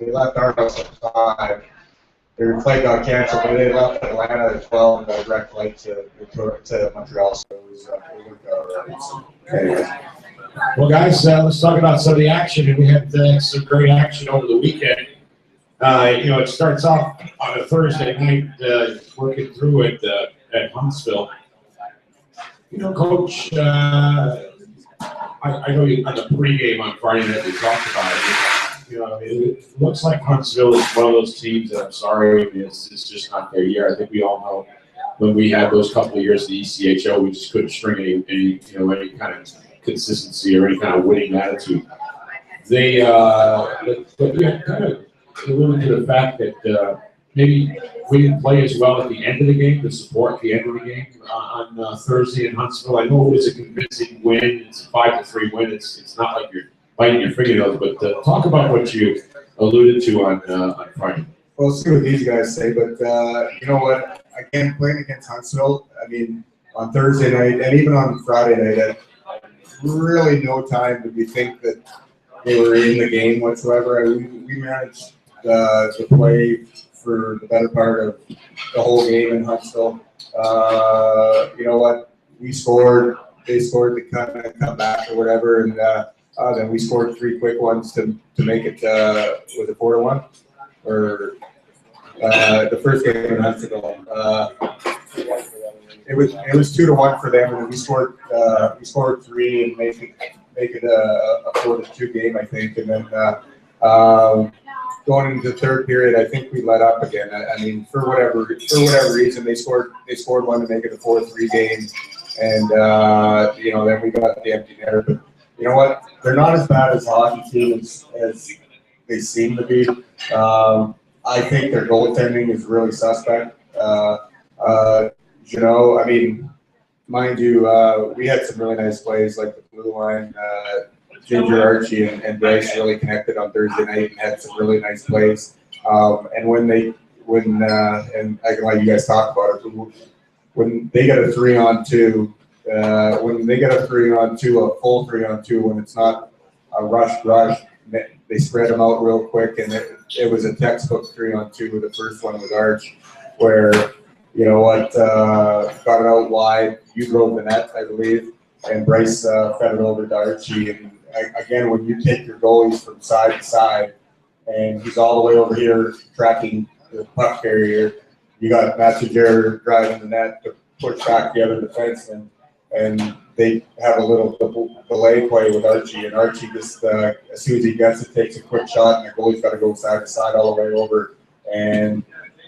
they left our house at 5. Their flight got canceled, but they left Atlanta at 12 and got a direct flight to Montreal. So it worked out all right. So, anyways. Well, guys, let's talk about some of the action. And we had some great action over the weekend. It starts off on a Thursday night, working through it at Huntsville. Coach, I know you on the pregame on Friday night we talked about it. It looks like Huntsville is one of those teams that I'm sorry, it's just not their year. I think we all know when we had those couple of years at the ECHL, we just couldn't string any kind of consistency or any kind of winning attitude. They, but yeah, kind of alluded to the fact that maybe we didn't play as well at the end of the game to support the end of the game on Thursday in Huntsville. I know it was a convincing win. It's a 5-3 win. It's not like you're biting your fingernails, but talk about what you alluded to on Friday. Well, let's see what these guys say, but you know what? Again, playing against Huntsville, I mean, on Thursday night and even on Friday night, really no time did we think that they were in the game whatsoever. We managed to play for the better part of the whole game in Huntsville. You know what? We scored. They scored to kind of come back or whatever, and then we scored 3 quick ones to make it. Was it 4-1 or the first game in Huntsville? It was 2-1 for them, and we scored 3 and make it a 4-2 game, I think, and then. Going into the third period, I think we let up again. I mean, for whatever reason, they scored one to make it a 4-3 game, and then we got the empty netter. But you know what? They're not as bad as a hockey team as they seem to be. I think their goaltending is really suspect. I mean, mind you, we had some really nice plays like the blue line. Ginger, Archie, and Bryce really connected on Thursday night and had some really nice plays. And when and I can let you guys talk about it, when they get a 3-on-2, when they get a 3-on-2, a full 3-on-2, when it's not a rush, they spread them out real quick, and it was a textbook 3-on-2. The first one with Arch, where you know what, got it out wide. You drove the net, I believe, and Bryce fed it over to Archie. And again, when you take your goalies from side to side, and he's all the way over here tracking the puck carrier, you got Gingera driving the net to push back the other defenseman, and they have a little delay play with Archie, and Archie just, as soon as he gets it, takes a quick shot, and the goalie's got to go side to side all the way over. And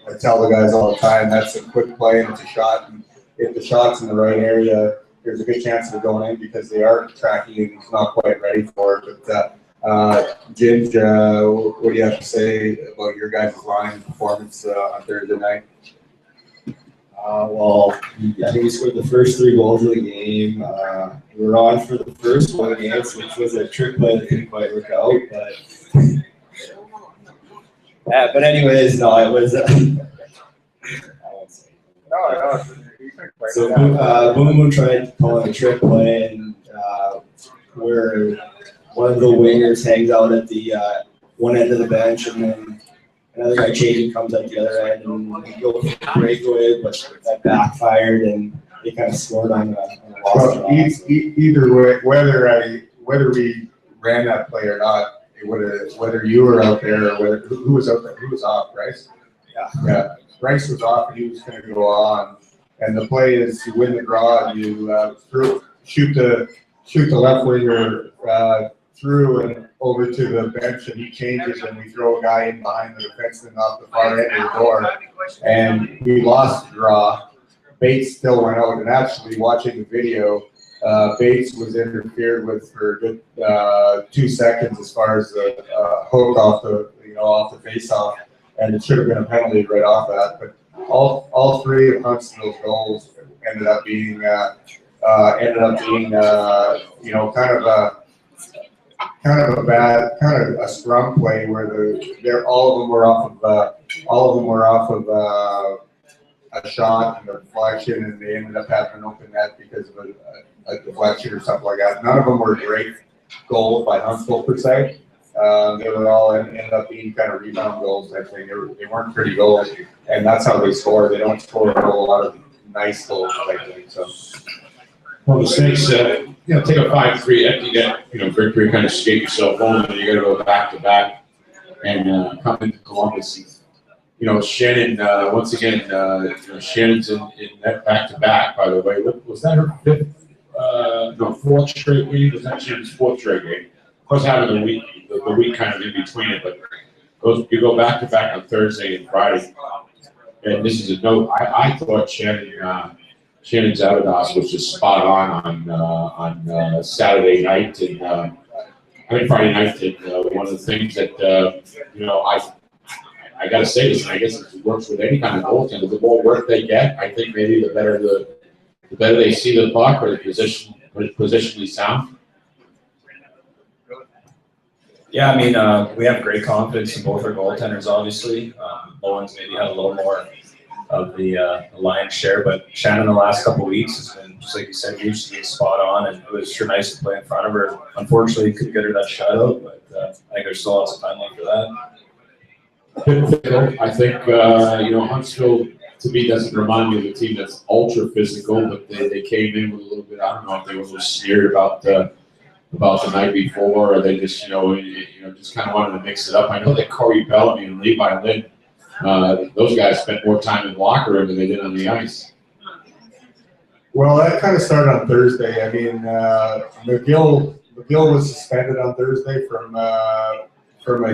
I tell the guys all the time, that's a quick play and it's a shot, and if the shot's in the right area, there's a good chance of it going in because they are tracking and he's not quite ready for it. But Ginge, what do you have to say about your guys' line performance on Thursday night? Well, I think we scored the first 3 goals of the game. We were on for the first one against, which was a trick play that didn't quite work out. But anyways, no, it was. So Boom tried calling a trick play, and where one of the wingers hangs out at the one end of the bench, and then another guy changing comes at the other end, and we go for a breakaway, but that backfired, and they kind of scored on a loss. Well, either way, whether we ran that play or not, it would have, whether you were out there or who was out there, who was off, Bryce? Yeah. Bryce was off, and he was going to go on. And the play is you win the draw, and you shoot the left winger through and over to the bench, and he changes, and we throw a guy in behind the defenseman off the far end of the door, and we lost the draw. Bates still went out, and actually watching the video, Bates was interfered with for a good 2 seconds as far as the hook off the face-off, and it should have been a penalty right off that. But all 3 of Huntsville's goals ended up being kind of a scrum play where all of them were off of a shot and a deflection, and they ended up having an open net because of a deflection or something like that. None of them were great goals by Huntsville per se, They were all ended up being kind of rebound goals type thing. They weren't pretty goals, and that's how they score. They don't score a whole lot of nice goals type thing. So. Well, the Saints, take a 5-3 empty net, victory, kind of skate yourself home, and you got to go back to back and come into Columbus. Shannon, once again, Shannon's in that back to back. By the way, was that her fifth? Fourth straight game. Was that Shannon's fourth straight game? Of course, having the week kind of in between it, but you go back to back on Thursday and Friday. And this is a note. I thought Shannon's Avidos was just spot on Saturday night and Friday night. And one of the things that I got to say this, and I guess it works with any kind of goaltender. The more work they get, I think maybe the better they see the puck or the positionally sound. Yeah, I mean, we have great confidence in both our goaltenders, obviously. Owen's maybe had a little more of the lion's share, but Shannon the last couple of weeks has been, just like you said, usually spot on, and it was sure nice to play in front of her. Unfortunately, couldn't get her that shutout, but I think there's still lots of time left for that. I think, Huntsville, to me, doesn't remind me of a team that's ultra physical, but they came in with a little bit, I don't know if they were a little scared about the night before, or they just, just kind of wanted to mix it up. I know that Corey Bellamy and Levi Lynn, those guys spent more time in the locker room than they did on the ice. Well, that kind of started on Thursday. I mean, McGill was suspended on Thursday from a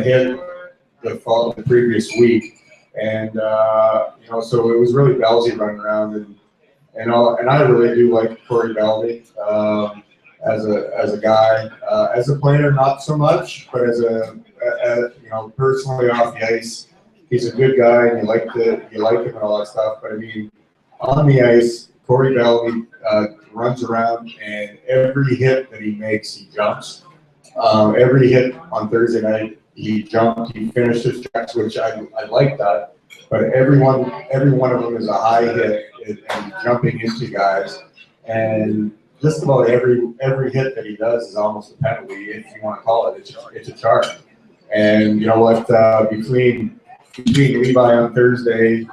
hit the previous week, and so it was really Belsey running around, and I really do like Corey Bellamy as a guy, as a player not so much, but as personally off the ice, he's a good guy, and you like him and all that stuff. But I mean, on the ice, Corey Bellamy runs around, and every hit that he makes, he jumps. Every hit on Thursday night, he jumped, he finished his checks, which I like that. But every one of them is a high hit and jumping into guys. And just about every hit that he does is almost a penalty, if you want to call it. It's a charge. And you know what? Between Levi on Thursday and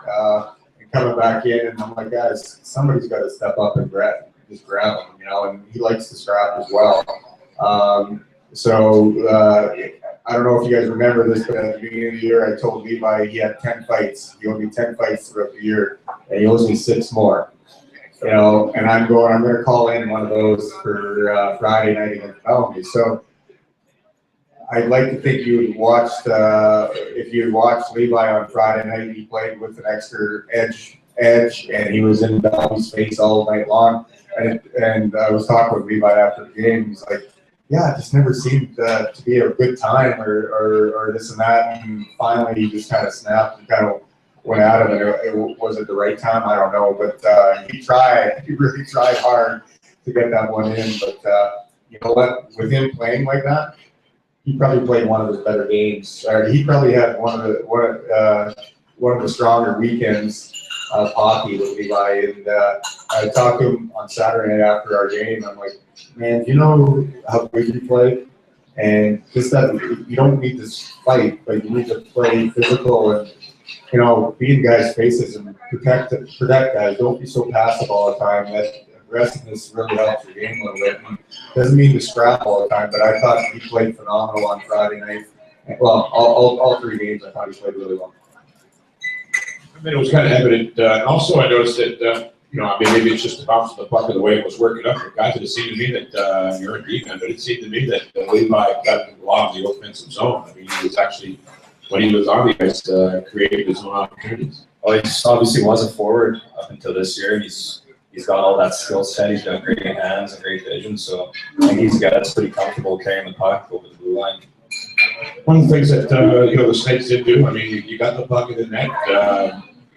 coming back in, and I'm like, guys, somebody's got to step up and grab him, and he likes to scrap as well. I don't know if you guys remember this, but at the beginning of the year, I told Levi he had 10 fights. He owed me 10 fights throughout the year, and he owes me 6 more. And I'm going to call in one of those for Friday night against Bellamy. So I'd like to think you had watched, if you had watched Levi on Friday night, he played with an extra edge, and he was in Bellamy's face all night long. And I was talking with Levi after the game. He's like, yeah, it just never seemed to be a good time or this and that. And finally, he just kind of snapped and kind of went at him. And was it the right time? I don't know. But he tried. He really tried hard to get that one in. But you know what? With him playing like that, he probably played one of his better games. Or he probably had one of the stronger weekends of hockey with Levi. And I talked to him on Saturday night after our game. I'm like, man, you know how good you play, and just that you don't need to fight, but you need to play physical and be in guys' faces and protect guys. Don't be so passive all the time. That aggressiveness really helps your game a little bit. And doesn't mean to scrap all the time, but I thought he played phenomenal on Friday night. Well, all 3 games I thought he played really well. I mean, it was kind of evident. Also, I noticed that. Maybe it's just the bounce of the puck and the way it was working up. It got to seem to me that you're in defense, but it seemed to me that Levi got a lot of the offensive zone. I mean, he was actually, when he was on the ice, creating his own opportunities. Well, he just obviously was a forward up until this year. He's got all that skill set. He's got great hands and great vision. So I think he's a guy that's pretty comfortable carrying the puck over the blue line. One of the things that the Snakes did do. I mean, you got the puck in the net.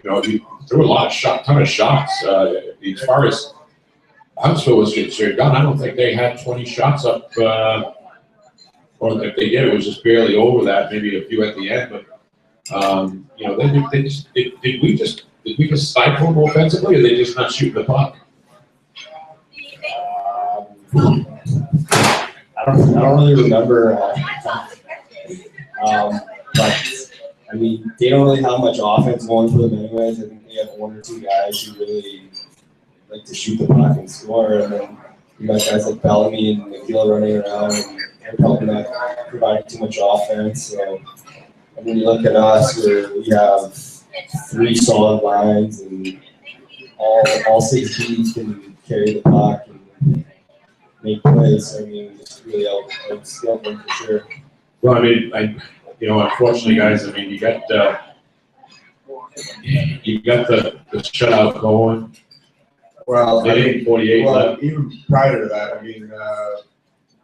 You threw a ton of shots. As far as Huntsville was concerned, I don't think they had 20 shots up, or if they did, it was just barely over that, maybe a few at the end. But did we just stifle them offensively, or they just not shooting the puck? I don't really remember But I mean, they don't really have much offense going for them anyways. I think they have one or two guys who really like to shoot the puck and score, and then you got guys like Bellamy and McGill running around, and they're probably not providing too much offense. So, and when you look at us, we have 3 solid lines, and all 6 teams can carry the puck and make plays. So, I mean, it's really outskilled them for sure. Well, I mean, unfortunately, guys, I mean, you got the shutout going. Well, They didn't 48 left. even prior to that, I mean,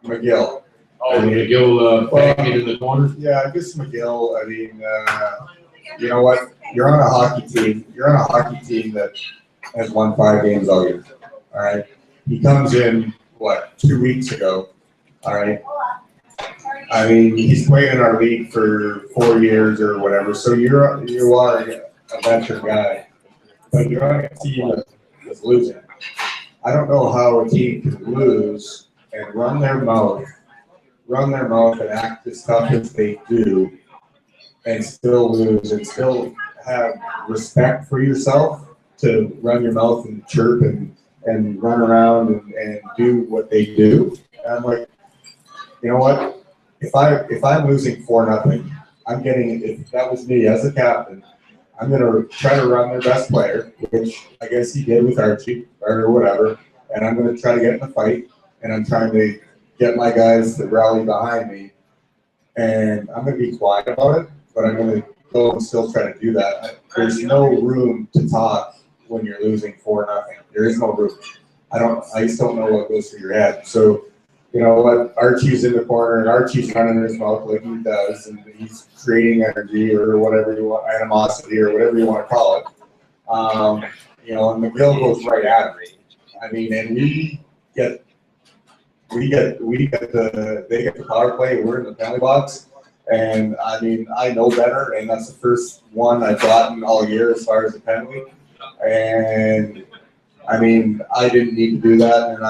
McGill. Oh, McGill banging in the corner. Yeah, I guess McGill. I mean, you know what? You're on a hockey team. You're on a hockey team that has won 5 games all year. All right. He comes in 2 weeks ago. All right. I mean, he's played in our league for 4 years or whatever. So you are a veteran guy, but you're on a team that's losing. I don't know how a team can lose and run their mouth and act as tough as they do, and still lose and still have respect for yourself to run your mouth and chirp and run around and do what they do. And I'm like, you know what? If I'm losing 4-0, I'm getting, if that was me as a captain, I'm gonna try to run their best player, which I guess he did with Archie or whatever, and I'm gonna try to get in the fight, and I'm trying to get my guys to rally behind me, and I'm gonna be quiet about it, but I'm gonna go and still try to do that. There's no room to talk when you're losing 4-0. There is no room. I just don't know what goes through your head. So, you know what? Archie's in the corner, and Archie's running his mouth like he does, and he's creating energy or whatever you want, animosity or whatever you want to call it. And McGill goes right at me. I mean, and they get the power play. We're in the penalty box, and I mean, I know better, and that's the first one I've gotten all year as far as the penalty. And I mean, I didn't need to do that, and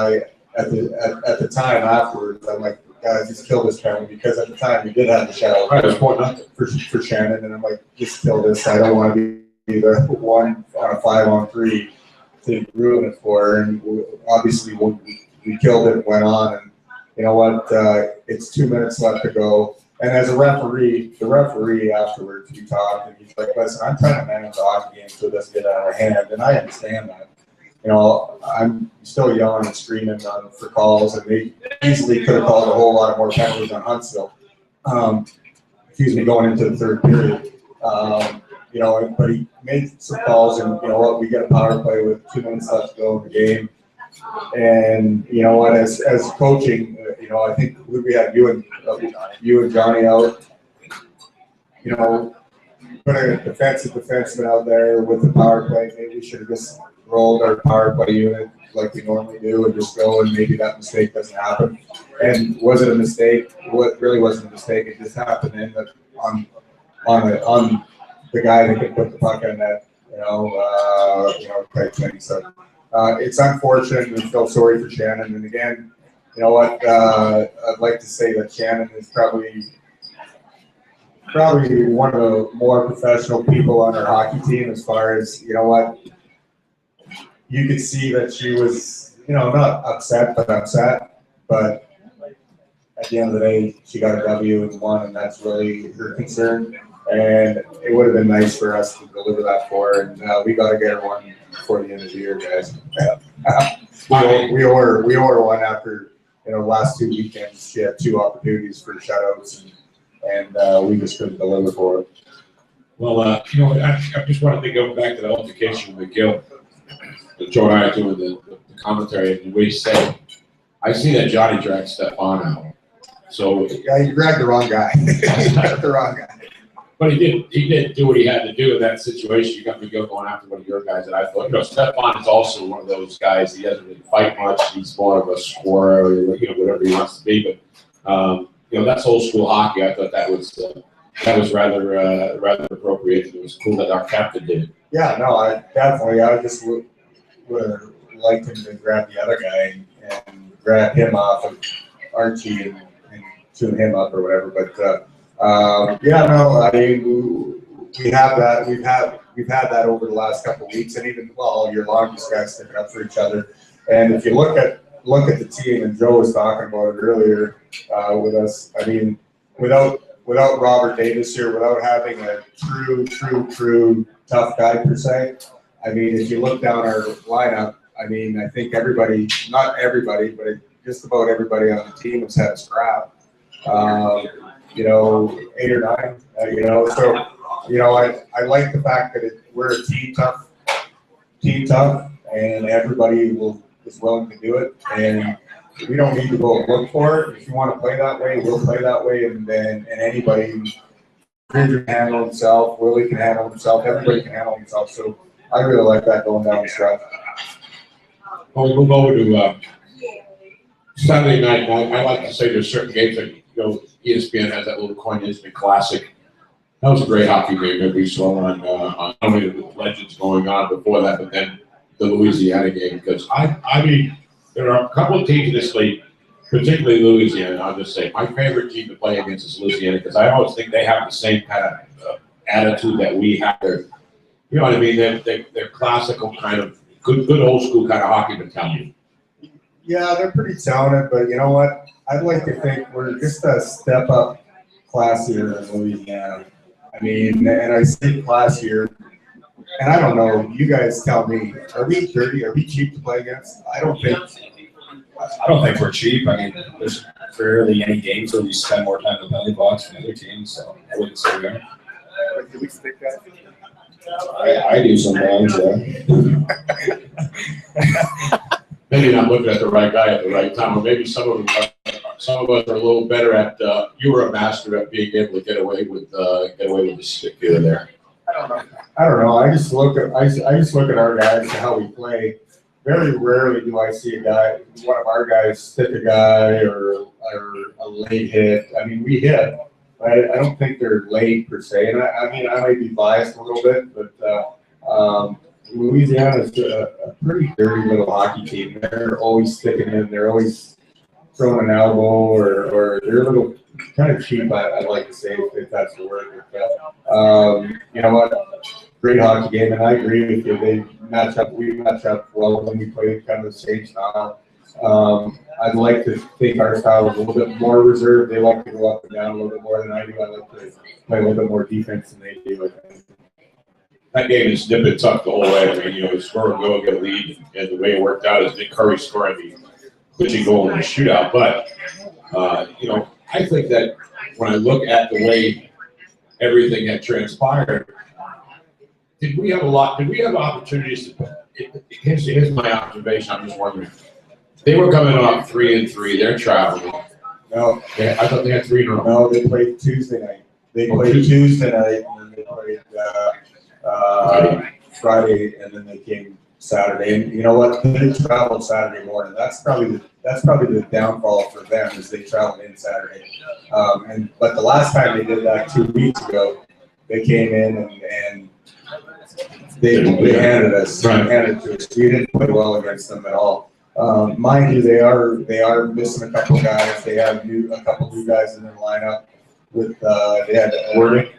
at the time afterwards, I'm like, guys, just kill this penalty, because at the time we did have the shadow for Shannon, and I'm like, just kill this. I don't want to be the 1 on a 5-on-3 to ruin it for her. And obviously we killed it and went on, and you know what? It's 2 minutes left to go. And as a referee, the referee afterwards, we talked, and he's like, listen, I'm trying to manage the hockey game so it doesn't get out of hand, and I understand that. You know, I'm still yelling and screaming for calls, and they easily could have called a whole lot more penalties on Huntsville. Going into the 3rd period. But he made some calls, and you know what? We got a power play with 2 minutes left to go in the game. And you know what? As coaching, I think we had you and Johnny out. You know, put a defensive defenseman out there with the power play. Maybe we should have just rolled our power play unit like we normally do and just go, and maybe that mistake doesn't happen. And was it a mistake? What really wasn't a mistake. It just happened to end up on the guy that could put the puck in that, type thing. So it's unfortunate, and we feel sorry for Shannon. And again, you know what? I'd like to say that Shannon is probably one of the more professional people on our hockey team, as far as, you know what? You could see that she was, not upset, but upset. But at the end of the day, she got a W and won, and that's really her concern. And it would have been nice for us to deliver that for her. And we got to get her one before the end of the year, guys. We order one after, last 2 weekends. She had 2 opportunities for shutouts, and we just couldn't deliver for her. Well, I just want to go back to the altercation with McGill. Joe and I are doing the commentary, and we said, I see that Johnny dragged Stefan out. So yeah, you grabbed the wrong guy. You grabbed the wrong guy. But he did do what he had to do in that situation. You got McGill going after one of your guys, and I thought, Stefan is also one of those guys. He doesn't really fight much. He's more of a scorer, or, whatever he wants to be. But that's old school hockey. I thought that was rather appropriate. It was cool that our captain did it. Yeah, no, I just would have liked him to grab the other guy and grab him off of Archie and tune him up or whatever. But Yeah, no, I mean, we have that. We've had that over the last couple of weeks, and even all year long. These guys sticking up for each other. And if you look at the team, and Joe was talking about it earlier with us. I mean, without Robert Davis here, without having a true tough guy per se. I mean, if you look down our lineup, I mean, I think everybody, not everybody, but just about everybody on the team has had a scrap. You know, 8 or 9. You know, so you know, I like the fact that we're a team tough, and everybody is willing to do it, and we don't need to go look for it. If you want to play that way, we'll play that way, and anybody, Ginger can handle himself, Willie can handle himself, everybody can handle himself. So I really like that going down the stretch. Well, we'll move over to Saturday night. I like to say there's certain games that, you know, ESPN has that little coin ESPN Classic. That was a great hockey game that we saw on not only the Legends going on before that, but then the Louisiana game. Because I mean, there are a couple of teams in this league, particularly Louisiana. I'll just say my favorite team to play against is Louisiana, because I always think they have the same kind of attitude that we have. You know what I mean? They're classical kind of good old school kind of hockey mentality. Yeah, they're pretty talented, but you know what? I'd like to think we're just a step up classier than Louisiana. I mean, and I say classier, and I don't know, you guys tell me, are we dirty? Are we cheap to play against? I don't think we're cheap. I mean, there's rarely any games where we spend more time in the penalty box than other teams, so I wouldn't say we are. Do we stick that? I do sometimes, yeah. Maybe not looking at the right guy at the right time, or maybe some of us are a little better at. You were a master at being able to get away with the stick here and there. I don't know. I just look at our guys and how we play. Very rarely do I see one of our guys stick a guy or a late hit. I mean, we hit. I don't think they're late per se, and I mean, I might be biased a little bit, but Louisiana's a pretty dirty little hockey team. They're always sticking in. They're always throwing an elbow, or they're a little kind of cheap. I'd like to say, if that's the word. But, you know what? Great hockey game, and I agree with you. We match up well when we play kind of the same style. I'd like to think our style is a little bit more reserved. They like to go up and down a little bit more than I do. I like to play a little bit more defense than they do. That game is nip and tuck the whole way. I mean, you know, score and go, get a lead, and the way it worked out is Nick Curry scoring the clinching goal in the shootout. But you know, I think that when I look at the way everything had transpired, did we have opportunities to? Here's my observation. I'm just wondering. They were coming off 3-3. They're traveling. No, I thought they had 3 in a row. No, they played Tuesday night. They played Tuesday night, and then they played Friday, and then they came Saturday. And you know what? They traveled Saturday morning. That's probably the downfall for them, is they traveled in Saturday. But the last time they did that 2 weeks ago, they came in and they handed it to us. We didn't play well against them at all. Mind you, they are missing a couple guys. They have a couple new guys in their lineup. With they had Wording.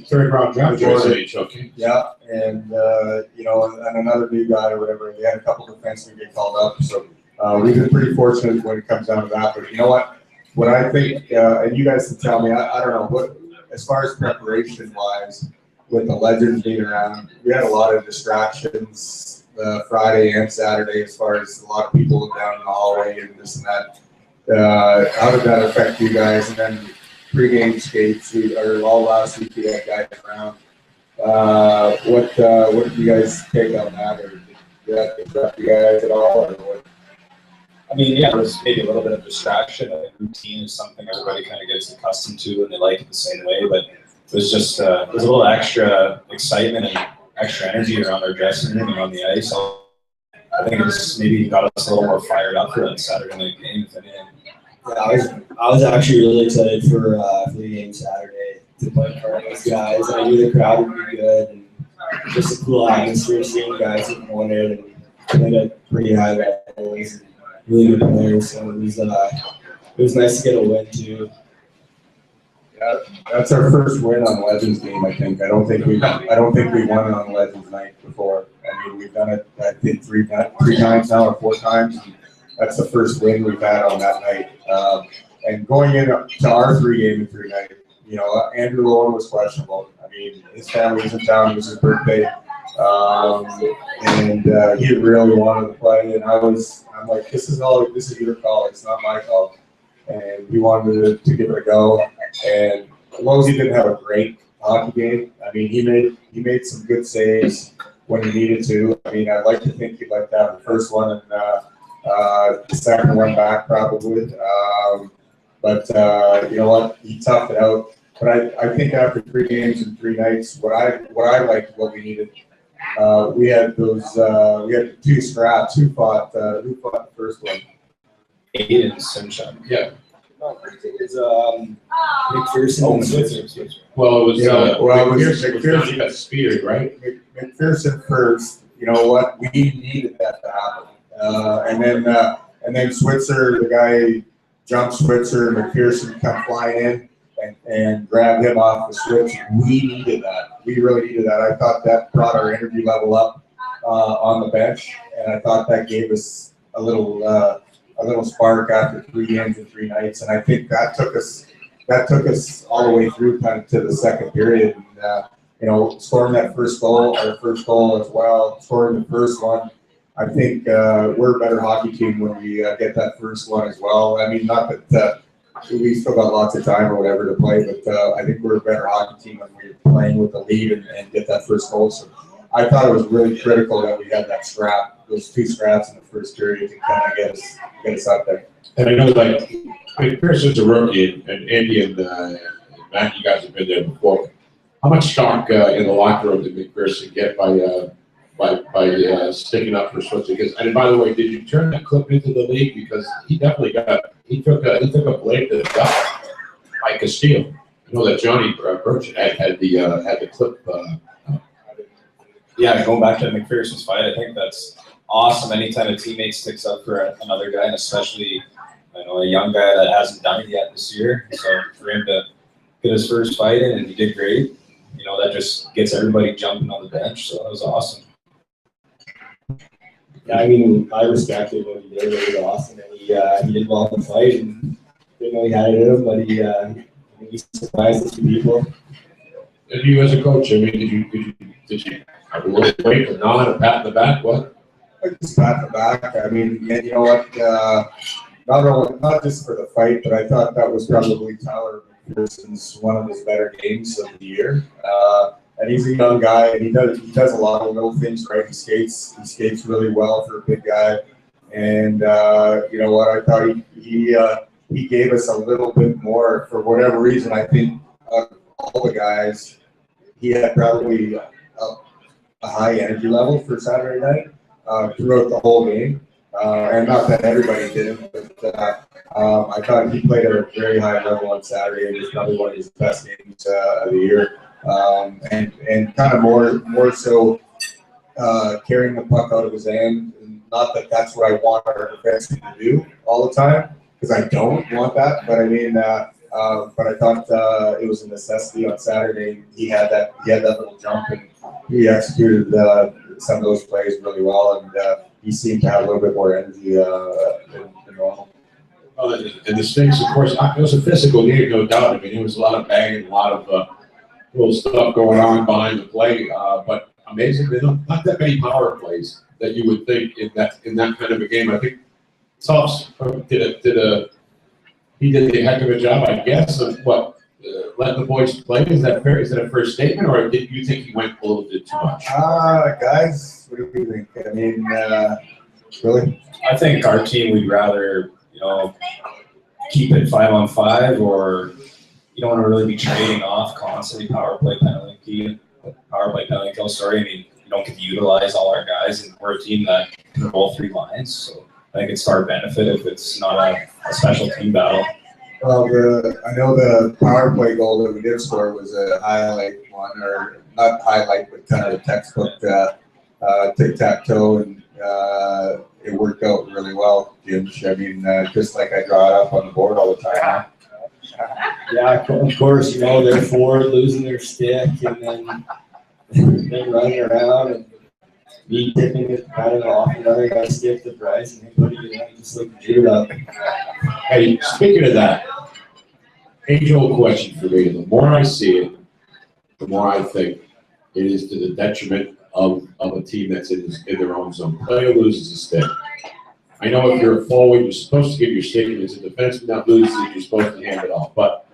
Third round draft choice. Okay. Yeah, and you know, and another new guy or whatever. They had a couple of defensemen get called up, so we've been pretty fortunate when it comes down to that. But you know what I think, and you guys can tell me. I don't know what, as far as preparation wise, with the Legends being around, we had a lot of distractions Friday and Saturday, as far as a lot of people down in the hallway and this and that. How did that affect you guys? And then pregame skates, or all last week we had guys around. What did you guys take on that, or did that affect you guys at all, or what? I mean, yeah, it was maybe a little bit of distraction. I think routine is something everybody kind of gets accustomed to, and they like it the same way. But it was just a little extra excitement and extra energy around our dressing room and on the ice. I think it just maybe got us a little more fired up for that Saturday night game. Yeah, I was actually really excited for the game Saturday to play in front of those guys. I knew the crowd would be good, and just a cool atmosphere, seeing guys that wanted, and they got pretty high levels and really good players. So it was nice to get a win too. That's our first win on Legends game, I think. I don't think we won on Legends night before. I mean, we've done it, I think, three times now or 4 times. That's the first win we've had on that night. And going into our 3-game and 3 night, you know, Andrew Lowen was questionable. I mean, his family was in town. It was his birthday. And he really wanted to play. And I'm like, this is your call. It's not my call. And we wanted to give it a go. And Losey didn't have a great hockey game. I mean, he made some good saves when he needed to. I mean, I'd like to think he'd like to have the first one and the second one back probably. But you know what? He toughed it out. But I think after 3 games and 3 nights, what I liked, what we needed, we had the 2 scraps. Who fought the first one? Aiden Sunshine. Yeah. No, it was McPherson and Switzer. Well, it was McPherson. Johnny got speared, right? McPherson first. You know what? We needed that to happen. And then Switzer, the guy jumped Switzer, McPherson come flying in and grabbed him off the switch. We needed that. We really needed that. I thought that brought our energy level up on the bench, and I thought that gave us a little spark after 3 games and 3 nights. And I think that took us all the way through kind of to the second period. And, you know, scoring that first goal, our first goal as well, scoring the first one. I think we're a better hockey team when we get that first one as well. I mean, not that we still got lots of time or whatever to play, but I think we're a better hockey team when we're playing with the lead and get that first goal. So I thought it was really critical that we had that scrap, those 2 scraps in the first period to kind of get us out there. And I know, like, McPherson's a rookie, and Andy and Matt, you guys have been there before. How much stock in the locker room did McPherson get by sticking up for Switzer? And by the way, did you turn that clip into the league? Because he definitely took a blade to the gut by Castillo. I know that Johnny Burchett had the clip. Yeah, going back to McPherson's fight, I think that's awesome. Anytime a teammate sticks up for another guy, and especially a young guy that hasn't done it yet this year. So for him to get his first fight in, and he did great. You know, that just gets everybody jumping on the bench. So that was awesome. Yeah, I mean, I respected what he did. It was awesome, and he did well in the fight, and didn't know he had it in him, but he surprised a few people. And you as a coach, I mean, did you have a little break or not, a pat in the back? What? I just pat the back. I mean, you know what? Not just for the fight, but I thought that was probably Tyler McPherson's one of his better games of the year. And he's a young guy, and he does a lot of little things right. He skates really well for a big guy. And you know what? I thought he gave us a little bit more for whatever reason. I think all the guys, he had probably a high energy level for Saturday night throughout the whole game. And not that everybody did, but I thought he played at a very high level on Saturday. It was probably one of his best games of the year. And kind of more so carrying the puck out of his hand. And not that that's what I want our defenseman to do all the time, because I don't want that. But I mean, but I thought it was a necessity on Saturday. He had that little jump, and he executed some of those plays really well. And he seemed to have a little bit more energy than normal. Well, and the Stinks, of course, it was a physical game, no doubt. I mean, there was a lot of banging, a lot of little stuff going on behind the play, but amazingly, not that many power plays that you would think in that kind of a game. I think Tops he did a heck of a job, I guess, of letting the boys play. Is that fair? Is that a fair statement, or did you think he went a little bit too much? Guys, what do you think? I mean, really? I think our team, we'd rather, keep it 5-on-5, or you don't want to really be trading off constantly power play penalty kill. Sorry, I mean, you don't get to utilize all our guys, and we're a team that can roll 3 lines. So I think it's to our benefit if it's not a special team battle. Well, I know the power play goal that we did score was a highlight one, or not highlight, but kind of a textbook tic-tac-toe, and it worked out really well, Jim. I mean, just like I draw it up on the board all the time. Yeah, of course, you know, they're forward losing their stick and then running around and me tipping it kind of off another guy stick to Bryce and putting it in just like drew it up. Hey, speaking of that, age-old question for me. The more I see it, the more I think it is to the detriment of a team that's in their own zone. Player loses a stick. I know if you're a forward, you're supposed to give your stick, and it's a defenseman that loses it, you're supposed to hand it off. But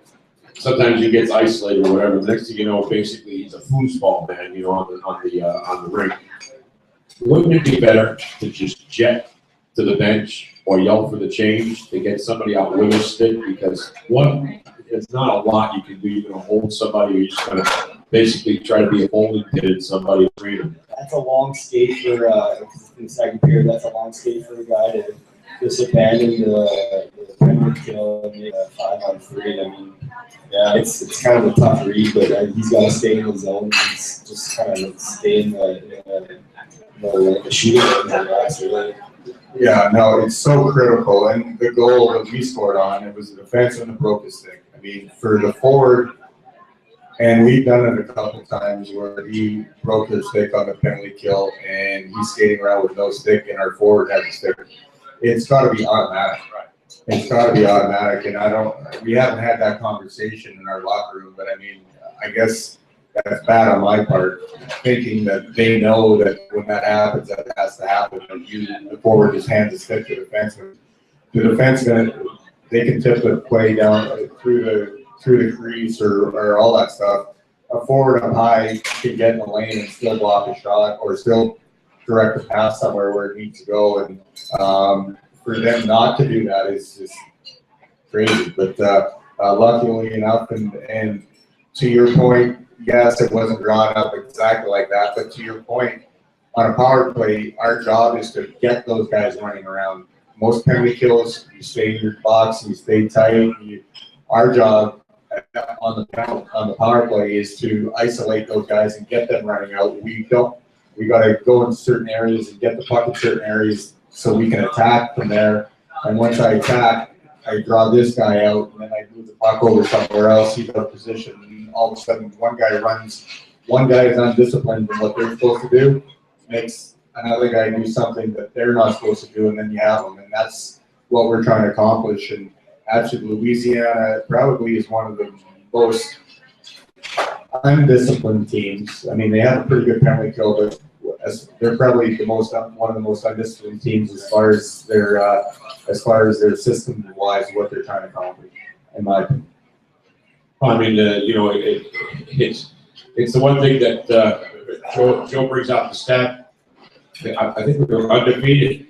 sometimes he gets isolated or whatever. The next thing you know, basically he's a foosball man, you know, on the rink. Wouldn't it be better to just jet to the bench or yell for the change to get somebody out with a stick? Because one, it's not a lot you can do. You're gonna hold somebody, you're just gonna basically try to be a holding pin in somebody's freedom. That's a long skate for in the second period. That's a long skate for the guy to just abandon the penalty kill and make a 5-on-3. I mean, yeah, it's kind of a tough read, but he's got to stay in the zone. He's just kind of stay in the shooting really. Yeah, no, it's so critical. And the goal that we scored on, it was the defenseman that broke his stick. I mean, for the forward, and we've done it a couple times where he broke his stick on the penalty kill and he's skating around with no stick and our forward has a stick. It's got to be automatic. It's got to be automatic. And we haven't had that conversation in our locker room, but I mean, I guess that's bad on my part, thinking that they know that when that happens, that has to happen. And the forward just hands the stick to the defenseman. The defenseman, they can tip the play down through the crease or all that stuff. A forward up high can get in the lane and still block a shot or still direct the pass somewhere where it needs to go. And for them not to do that is just crazy. But luckily enough, and to your point, yes, it wasn't drawn up exactly like that. But to your point, on a power play, our job is to get those guys running around. Most penalty kills, you stay in your box, you stay tight. Our job on the power play is to isolate those guys and get them running out. We got to go in certain areas and get the puck in certain areas so we can attack from there. And once I attack, I draw this guy out, and then I move the puck over somewhere else. He's out of position, and all of a sudden, one guy is undisciplined in what they're supposed to do, makes another guy do something that they're not supposed to do, and then you have them. And that's what we're trying to accomplish. And actually, Louisiana probably is one of the most undisciplined teams. I mean, they have a pretty good penalty kill, but they're probably one of the most undisciplined teams as far as their system wise, what they're trying to accomplish, in my opinion. I mean, it's the one thing that Joe brings out the stat. I think we were undefeated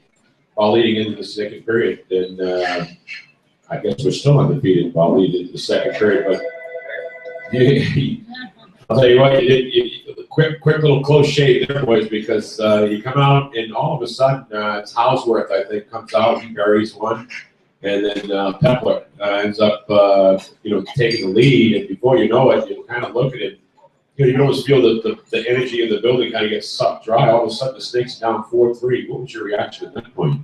while leading into the second period, and I guess we're still undefeated while leading into the second period. But I'll tell you what, quick little close shave there, boys, because you come out and all of a sudden it's Houseworth, I think, comes out, he buries one, and then Pepler ends up taking the lead, and before you know it, you kind of look at it. You almost feel that the energy of the building kind of gets sucked dry. All of a sudden, the Snakes down 4-3. What was your reaction at that point?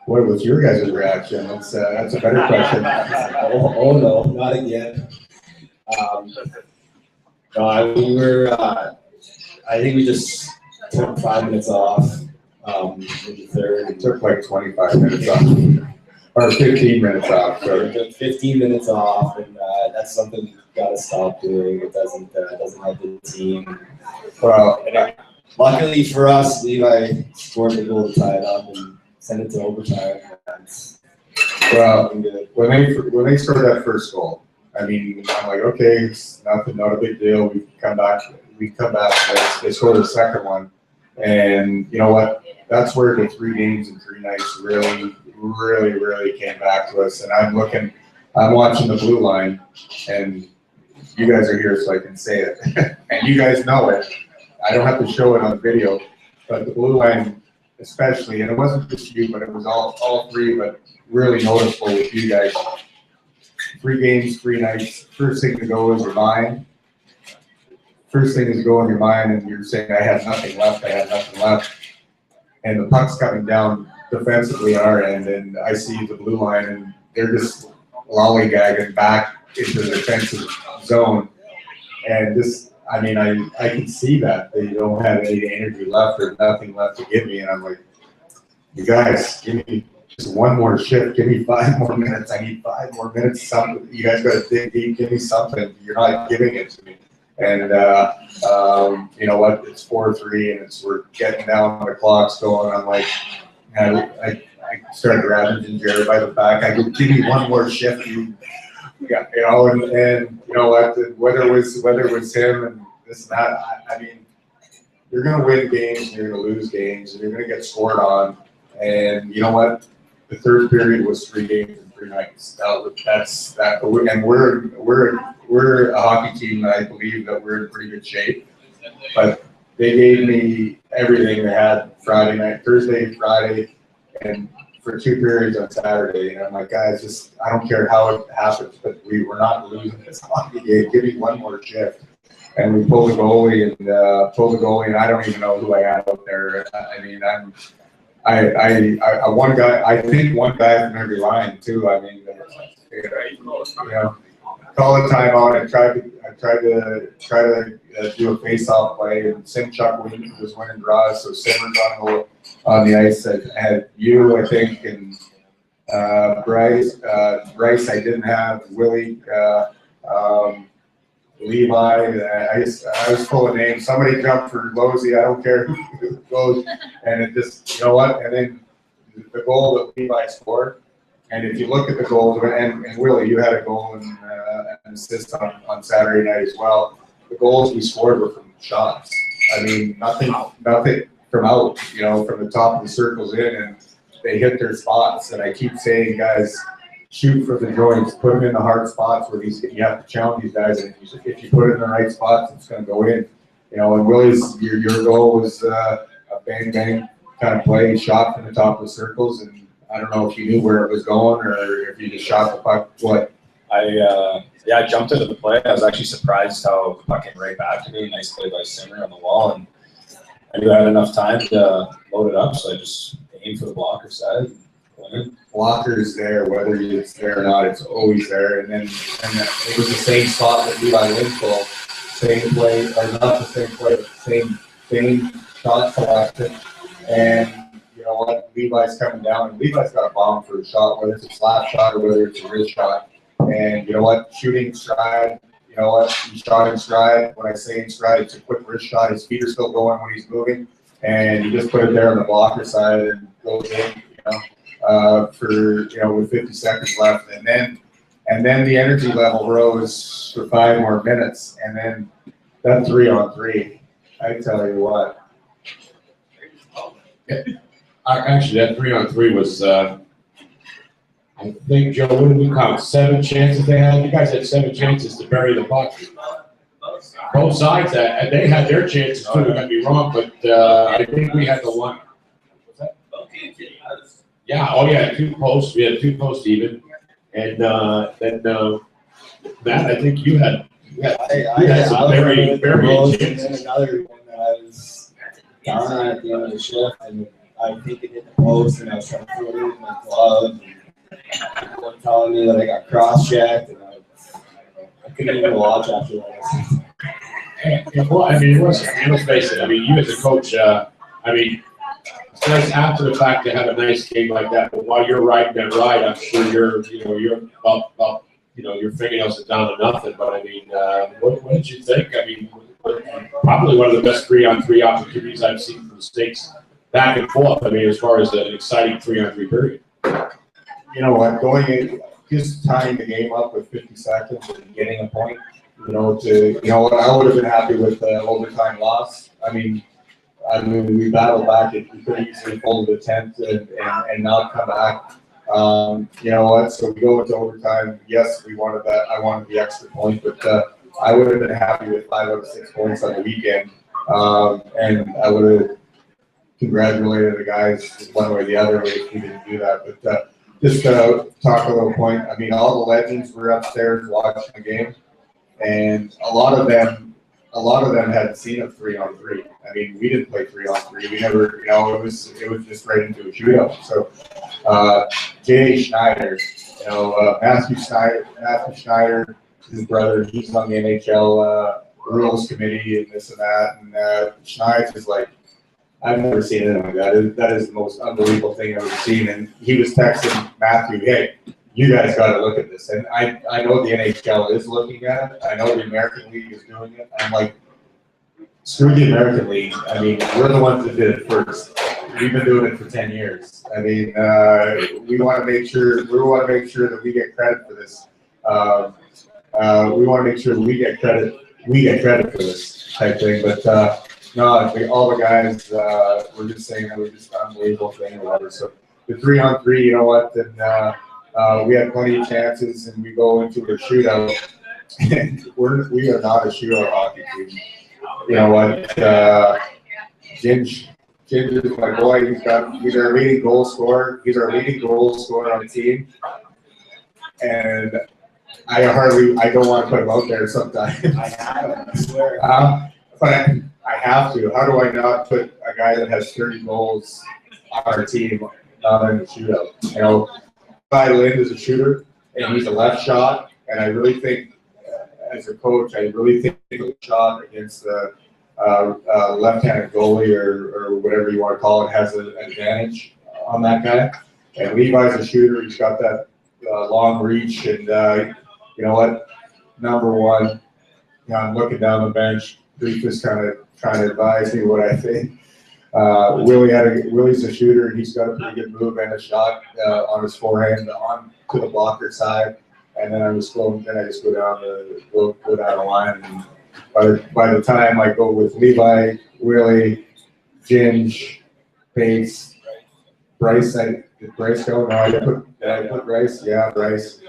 What was your guys' reaction? That's a better question. Oh no, not again. We were. I think we just took 5 minutes off in the third. It took like 25 minutes off, or 15 minutes off. So we took 15 minutes off, and that's something we've got to stop doing. It doesn't help the team. Well, luckily for us, Levi scored the goal to tie it up and send it to overtime. Well, when they scored that first goal, I mean, I'm like, okay, it's not a big deal. We come back. They scored the second one, and you know what? That's where the 3 games in 3 nights really came back to us. And I'm watching the blue line, and you guys are here so I can say it, and you guys know it. I don't have to show it on video, but the blue line, especially, and it wasn't just you, but it was all 3, but really noticeable with you guys. 3 games, 3 nights. First thing to go is your mind. First thing is go in your mind, and you're saying, I have nothing left. And the puck's coming down defensively on our end, and I see the blue line, and they're just lollygagging back into the defensive zone. And this, I mean, I can see that they don't have any energy left or nothing left to give me. And I'm like, you guys, give me just one more shift. Give me 5 more minutes. I need 5 more minutes. Something. You guys got to dig deep. Give me something. You're not giving it to me. And you know what? It's 4-3, and we're getting down. The clock's going. I'm like, I started grabbing Gingera by the back. I go, give me one more shift. Yeah, you know, and you know what? Whether it was him and this and that, I mean, you're gonna win games and you're gonna lose games and you're gonna get scored on. And you know what? The third period was 3 games in 3 nights. That's that. And we're a hockey team that I believe that we're in pretty good shape. But they gave me everything they had Friday night, Thursday, Friday, and for 2 periods on Saturday. And I'm like, guys, just I don't care how it happens, but we're not losing this hockey game. Give me one more shift. And we pulled the goalie and I don't even know who I had out there. I mean, I one guy. I think one guy from every line too. I mean, you know, call a timeout. I tried to do a face-off play, and Simchuk was winning draws. So Simmer's on the ice. I had you, I think, and Bryce. I didn't have Willie. Levi, I was full of names. Somebody jumped for Losey. I don't care who goes. And it just, you know what? And then the goal that Levi scored. And if you look at the goals, and Willie, you had a goal and an assist on Saturday night as well. The goals we scored were from shots. I mean, nothing from out, you know, from the top of the circles in, and they hit their spots. And I keep saying, guys, shoot for the joints, put them in the hard spots where you have to challenge these guys. And if you put it in the right spots, it's going to go in. You know, and Willie's, your goal was a bang bang kind of play, shot from the top of the circles, and I don't know if you knew where it was going or if you just shot the puck. What? I jumped into the play. I was actually surprised how the puck came right back to me. Nice play by Simmer on the wall, and I knew I had enough time to load it up, so I just aimed for the blocker side. Blocker is there, whether it's there or not, it's always there. And it was the same spot that Levi Lindvall, same play, or not the same play, but same shot selection. And you know what? Levi's coming down, and Levi's got a bomb for a shot, whether it's a slap shot or whether it's a wrist shot. And you know what? Shooting stride, you know what? He shot in stride. When I say in stride, it's a quick wrist shot. His feet are still going when he's moving. And he just put it there on the blocker side and goes in, you know. For, you know, with 50 seconds left, and then the energy level rose for 5 more minutes, and then that 3-on-3, I tell you what. Actually, that 3-on-3 was, I think, Joe, what did we count? 7 chances they had? You guys had 7 chances to bury the puck. Both sides, they had their chances too, don't get me wrong, but I think we had the one. What's that? Yeah, oh yeah, 2 posts. We had 2 posts even, and then Matt, I think you had some very chances. And then another one that I was down on at the end of the shift, and I think it hit the post, and I was trying to throw it in with my glove. And people were telling me that I got cross-checked, and I couldn't even watch after that. Well, I mean, let's face it. I mean, you as a coach, I mean. It's nice after the fact to have a nice game like that, but while you're riding that ride, I'm sure you're up, your fingernails are down to nothing. But I mean, what did you think? I mean, probably one of the best 3-on-3 opportunities I've seen from the Stakes back and forth. I mean, as far as an exciting 3-on-3 period. You know what? Going in, just tying the game up with 50 seconds and getting a point. You know, I would have been happy with the overtime loss. I mean, we battled back. We could have easily folded the 10th and not come back. You know what? So we go into overtime. Yes, we wanted that. I wanted the extra point, but I would have been happy with 5 out of 6 points on the weekend. And I would have congratulated the guys one way or the other if we didn't do that. But just to talk a little point, I mean, all the legends were upstairs watching the game, and a lot of them had seen a 3-on-3. I mean, we didn't play 3-on-3. We never, you know, it was just right into a shootout. So, Jay Schneider You know, Matthew Schneider, his brother, he's on the NHL rules committee and this and that. And Schneider is like, I've never seen anything like that. That is the most unbelievable thing I've ever seen. And he was texting Matthew, hey, you guys got to look at this. And I know the NHL is looking at it. I know the American League is doing it. I'm like, screw the American League. I mean, we're the ones that did it first. We've been doing it for 10 years. I mean, we want to make sure that we get credit for this. We want to make sure that we get credit for this type thing. But no, all the guys were just saying it was just an unbelievable thing or whatever. So the 3-on-3, you know what? And we had plenty of chances, and we go into a shootout. And we are not a shootout hockey team. You know what? Ginge is my boy. He's our leading goal scorer. He's our leading goal scorer on the team. And I don't want to put him out there sometimes. I swear. But I have to. How do I not put a guy that has 30 goals on our team not in the shootout? You know, Lynn is a shooter, and he's a left shot. And I really think, as a coach, a shot against the left-handed goalie or whatever you want to call it has an advantage on that guy. And Levi's a shooter. He's got that long reach. And you know what? Number one, I'm looking down the bench. Brief is kind of trying to advise me what I think. Willie's a shooter, and he's got a pretty good move and a shot on his forehand on to the blocker side. And then I just go down the line. And by the time I go with Levi, Willie, Ginge, Pace, Bryce, did Bryce go? No, did I put Bryce? Yeah, Bryce.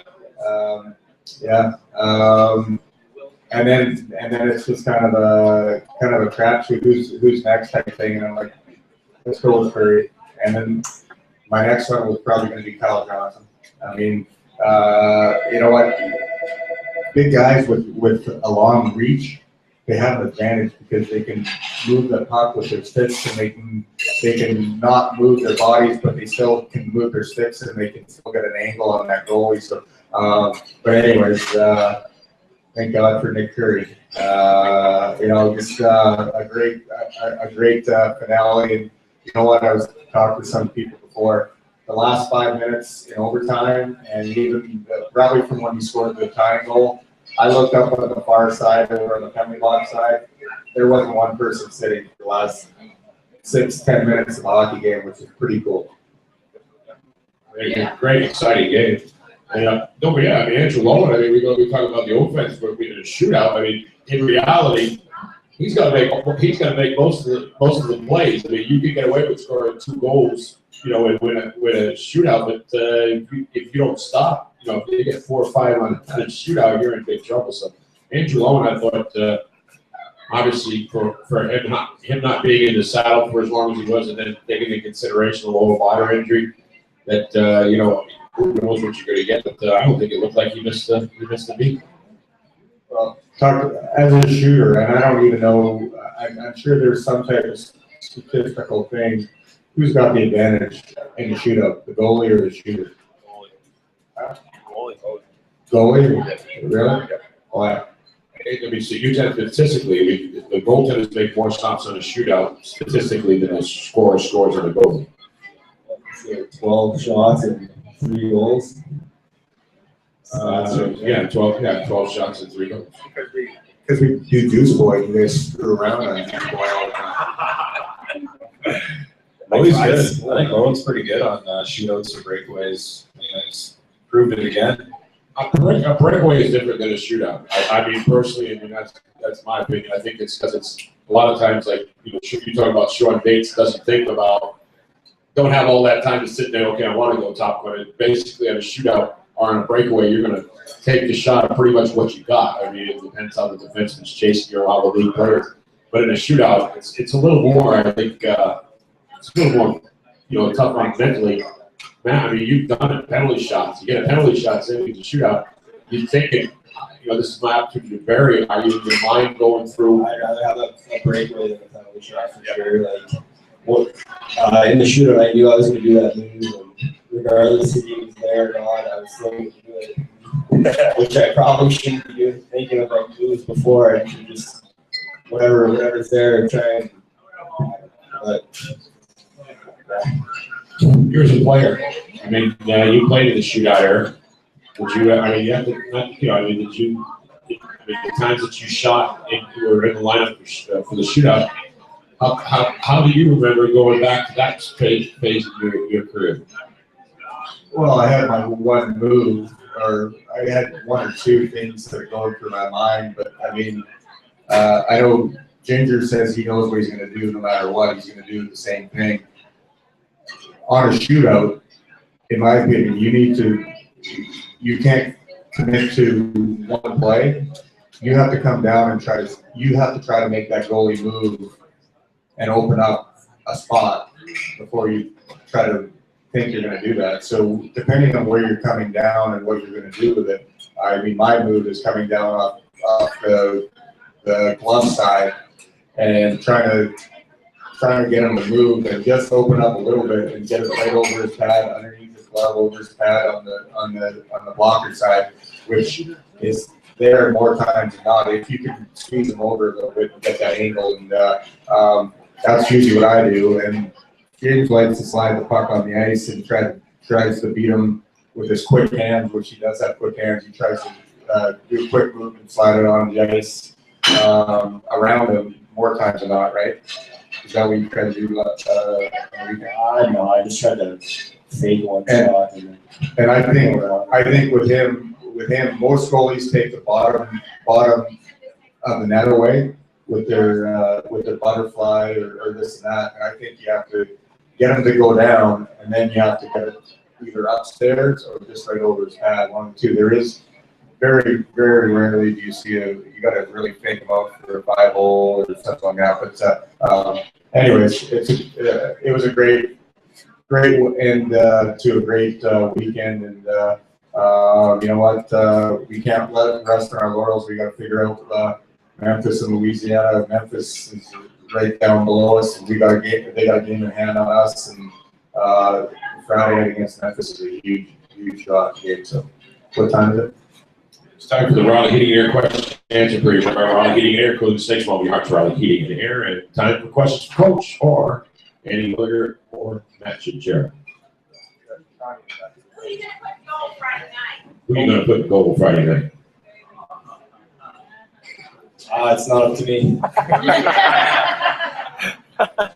And then it's just kind of a crapshoot. Who's next type thing, and I'm like, let's go with Curry. And then my next one was probably going to be Kyle Johnson. I mean, you know what? Big guys with a long reach, they have an advantage because they can move the puck with their sticks, and they can not move their bodies, but they still can move their sticks, and they can still get an angle on that goalie. So, but anyways. Thank God for Nick Curry. You know, just a great finale. And you know what? I was talking to some people before. The last 5 minutes in overtime, and even probably from when he scored the tying goal, I looked up on the far side over on the penalty box side. There wasn't one person sitting for the last 6-10 minutes of the hockey game, which is pretty cool. Great, exciting game. And don't forget, I mean, Andrew Lowen, I mean, we talk about the offense, but we did a shootout. I mean, in reality, he's got to make most of the plays. I mean, you can get away with scoring 2 goals, you know, and win a shootout. But if you don't stop, you know, if you get 4 or 5 on a shootout, you're in big trouble. So Andrew Lowen, I thought, obviously for him not being in the saddle for as long as he was, and then taking into consideration the lower body injury, that you know. Who knows what you're going to get, but I don't think it looked like he missed the beat. Well, as a shooter, and I don't even know, I'm sure there's some type of statistical thing. Who's got the advantage in the shootout, the goalie or the shooter? Goalie? Really? Why? I mean, so you tend statistically, I mean, the goaltenders make more stops on a shootout statistically than a scorer scores on a goalie. 12 shots and 3 goals. 12 shots and 3 goals. Because we do juice boy, you guys screw around on juice boy all the time. I think Lowen's pretty good on shootouts or breakaways. I mean, he's proved it again. A breakaway is different than a shootout. I mean, personally, I mean that's my opinion. I think it's because it's a lot of times, like, you know, you talk about Sean Bates don't have all that time to sit there. Okay, I want to go top corner. Basically, on a shootout or on a breakaway, you're going to take the shot of pretty much what you got. I mean, it depends how the defenseman's chasing you or how the lead players. But in a shootout, it's a little more. I think it's a little more, you know, tough on mentally. Man, I mean, you've done it, penalty shots. You get a penalty shot, say it's a shootout. You're thinking, you know, this is my opportunity to vary. Are you in your mind going through? I'd rather have a breakaway than a penalty shot for sure. Like, in the shootout, I knew I was going to do that move, and regardless if he was there or not. I was thinking which I probably shouldn't be thinking about moves before. I should just whatever's there, try and. But You're a player. I mean, you played in the shootout era. Did you? I mean, you have to. I mean, did you? I mean, the times that you shot and you were in the lineup for the shootout. How do you remember going back to that phase of your career? Well, I had my one move, or I had one or two things that are going through my mind, but I mean, I know Ginger says he knows what he's going to do no matter what. He's going to do the same thing. On a shootout, in my opinion, you can't commit to one play. You have to come down and try to make that goalie move and open up a spot before you try to think you're going to do that. So depending on where you're coming down and what you're going to do with it, I mean, my move is coming down off the glove side and trying to get him to move and just open up a little bit and get it right over his pad, underneath his glove, over his pad on the blocker side, which is there more times than not. If you can squeeze him over a little bit and get that angle, and that's usually what I do. And James likes to slide the puck on the ice and tries to beat him with his quick hands, which he does have quick hands. He tries to do a quick move and slide it on the ice around him more times than not, right? Is that what you try to do? No, I just try to fake one shot. And I think with him, most goalies take the bottom of the net away with their butterfly or this and that. And I think you have to get him to go down, and then you have to get it either upstairs or just right over his pad. One of the two. There is very, very rarely do you see you got to really think about for a 5-hole or something like that. But anyways, it was a great end to a great weekend, and you know what? We can't rest on our laurels. We got to figure out Memphis and Louisiana. Memphis is right down below us, and they got a game in hand on us, and Friday night against Memphis is a huge game. So, what time is it? It's time for the Raleigh Heating and Air question answer period. Raleigh Heating and Air, cooling station while we are Raleigh Heating and Air, and time for questions for Coach or Andy Willigar or Matt Gingera. Who are you going to put goal Friday night? Who are you going to put goal Friday night? It's not up to me.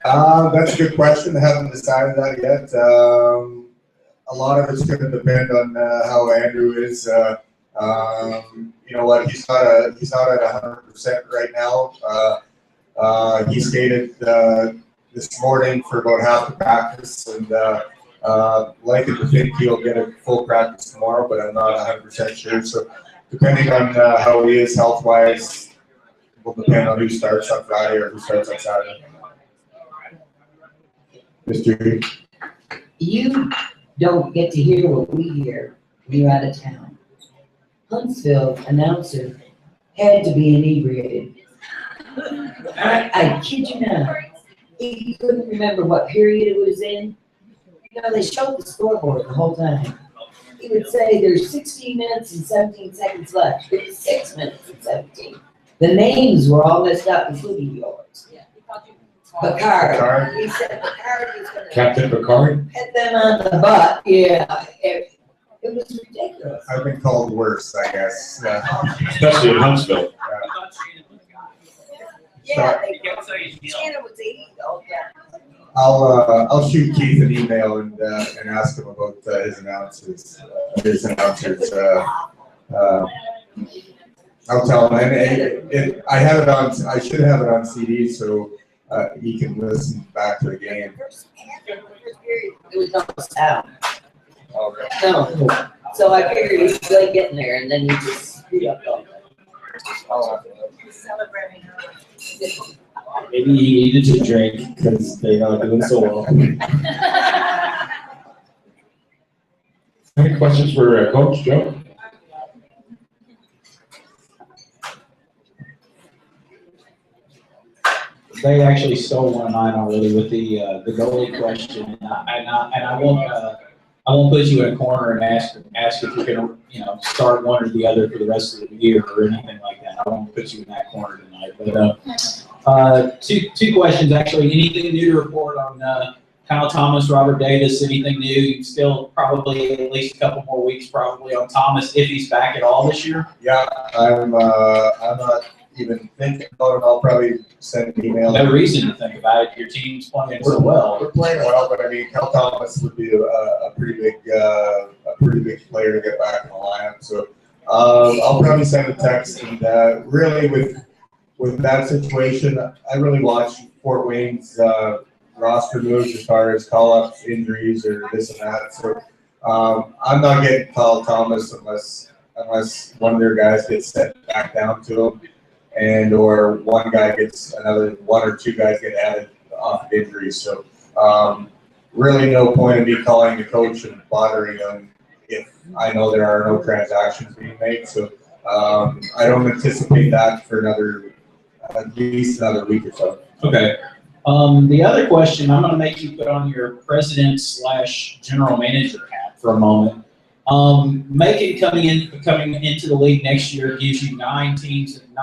That's a good question. I haven't decided that yet. A lot of it's going to depend on how Andrew is. You know what? He's not at 100% right now. He skated this morning for about half the practice, and likely to think he'll get a full practice tomorrow, but I'm not 100% sure. So depending on how he is health-wise, will depend on who starts on Friday or who starts on Saturday. Mr. You don't get to hear what we hear when you're out of town. Huntsville announcer had to be inebriated. I kid you not. He couldn't remember what period it was in. You know, they showed the scoreboard the whole time. He would say there's 16 minutes and 17 seconds left. It was 6 minutes and 17. The names were all messed up, including yours. Picard. He said Picard was going to Captain Picard? hit them on the butt. Yeah. It was ridiculous. I've been called worse, I guess. Especially in Huntsville. Yeah, Shannon was 80 though. Yeah. I'll shoot Keith an email and ask him about his announcers. I'll tell him, and I have it on. I should have it on CD so he can listen back to the game. It was no sound. Okay. No. So I figured he was really getting there, and then he just screwed up all Maybe he needed to drink because they're not doing so well. Any questions for Coach Joe? They actually stole one of mine already with the goalie question, and I I won't put you in a corner and ask if you're gonna, you know, start one or the other for the rest of the year or anything like that. I won't put you in that corner tonight. But two questions actually. Anything new to report on Kyle Thomas, Robert Davis? Anything new? You still probably at least a couple more weeks probably on Thomas if he's back at all this year. Yeah, I'm not even thinking about it. I'll probably send an email. No reason to think about it. Your team's playing so well. We're playing well, but I mean, Kyle Thomas would be a pretty big player to get back in the lineup. So I'll probably send a text. And really, with that situation, I really watch Fort Wayne's roster moves as far as call-ups, injuries, or this and that. So I'm not getting Kyle Thomas unless one of their guys gets sent back down to him, and or one or two guys get added off of injuries. So really no point in me calling the coach and bothering them if I know there are no transactions being made. So I don't anticipate that for at least another week or so. Okay. The other question, I'm going to make you put on your president/general manager hat for a moment. Macon coming into the league next year gives you 9 teams in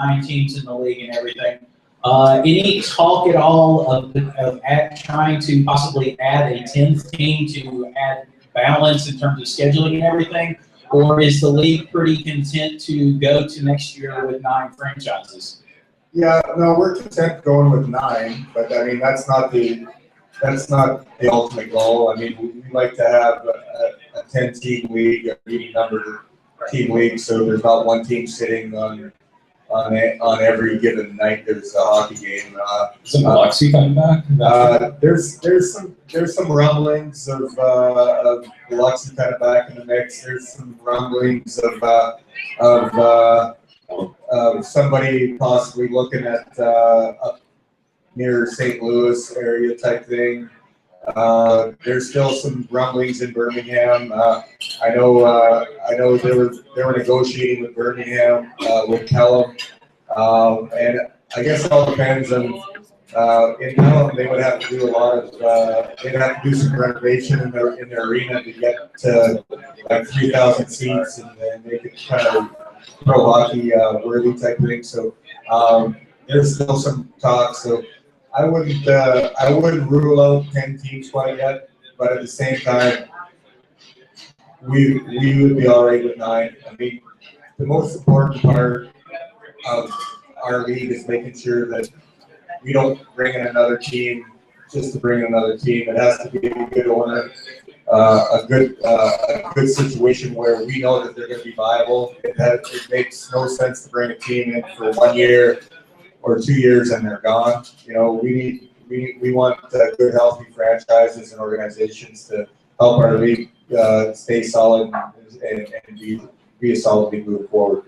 the league and everything. Any talk at all of trying to possibly add a 10th team to add balance in terms of scheduling and everything? Or is the league pretty content to go to next year with 9 franchises? Yeah, no, we're content going with 9, but I mean that's not the ultimate goal. I mean, we like to have a 10-team league, a meeting number team league, so there's not one team sitting on every given night. There's a hockey game. Is Biloxi coming back? There's some rumblings of Biloxi kind of back in the mix. There's some rumblings of somebody possibly looking at up near St. Louis area type thing. There's still some rumblings in Birmingham. I know they were negotiating with Birmingham with Pelham, and I guess it all depends on. In Pelham, they would have to do they'd have to do some renovation in their arena to get to like 3,000 seats, and then they could kind of pro hockey worthy type thing. So there's still some talk. So I wouldn't rule out 10 teams quite yet, but at the same time, we would be all right with 9. I mean, the most important part of our league is making sure that we don't bring in another team just to bring in another team. It has to be a good owner, a good situation where we know that they're going to be viable. It makes no sense to bring a team in for 1 year or 2 years and they're gone. You know, we want good, healthy franchises and organizations to help our league stay solid and be a solid league moving forward.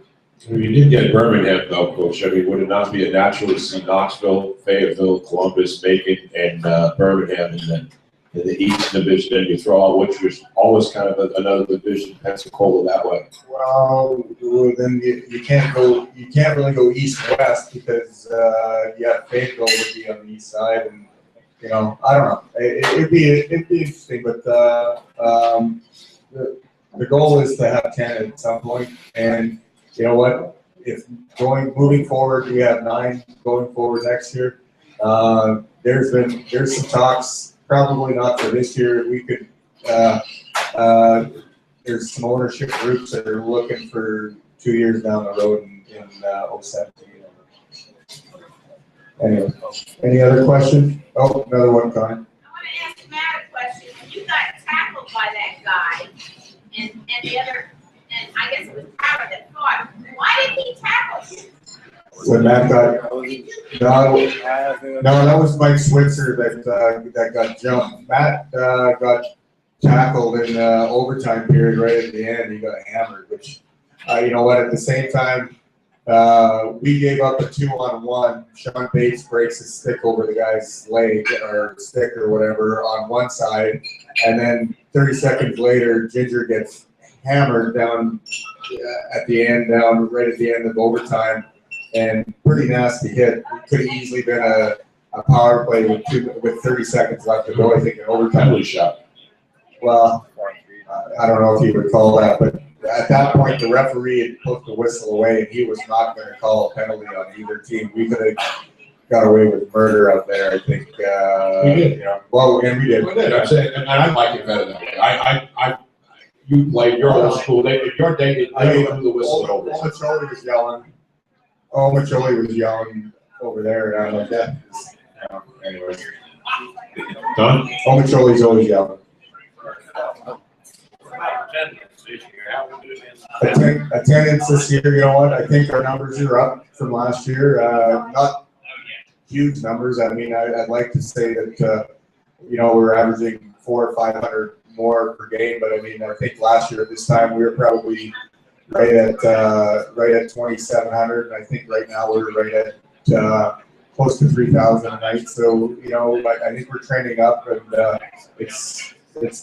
You did get Birmingham though, Coach. I mean, would it not be a natural to see Knoxville, Fayetteville, Columbus, Macon, and Birmingham, and then in the East Division, and you throw out which was always kind of another division, Pensacola that way? Well, then you can't really go east-west because Fayetteville would be on the east side, and you know, I don't know. It'd be interesting, but the goal is to have 10 at some point, and you know what? If moving forward, we have 9 going forward next year. There's some talks, probably not for this year. We could. There's some ownership groups that are looking for 2 years down the road in 2017. Anyway, any other questions? Oh, another one, Connie. I want to ask Matt a question. When you got tackled by that guy, and I guess it was Tyler that fought, why did he tackle you? When Matt got no, that was Mike Switzer that got jumped. Matt got tackled in the overtime period right at the end. He got hammered, which you know what? At the same time, we gave up a 2-on-1. Sean Bates breaks his stick over the guy's leg or stick or whatever on one side, and then 30 seconds later, Ginger gets hammered down right at the end of overtime, and pretty nasty hit. It could have easily been a power play with 30 seconds left to go. I think in overtime. Penalty shot. Well, I don't know if you would call that, but at that point, the referee had put the whistle away, and he was not going to call a penalty on either team. We could have got away with murder out there, I think. We did. You know, well, and we did. We did. I'm saying, and I like it better that way. You played your old school. Your day, they blew the whistle over. Macholi was yelling. Oh, Macholi was yelling over there, and I'm like, yeah. Anyway. Done? Oh, Macholi's always yelling. Attendance this year, you know what? I think our numbers are up from last year. Not huge numbers. I mean, I'd like to say that, you know, we're averaging 400 or 500 more per game, but I mean, I think last year at this time we were probably right at 2,700, and I think right now we're right at close to 3,000 a night. So, you know, I think we're trending up, and it's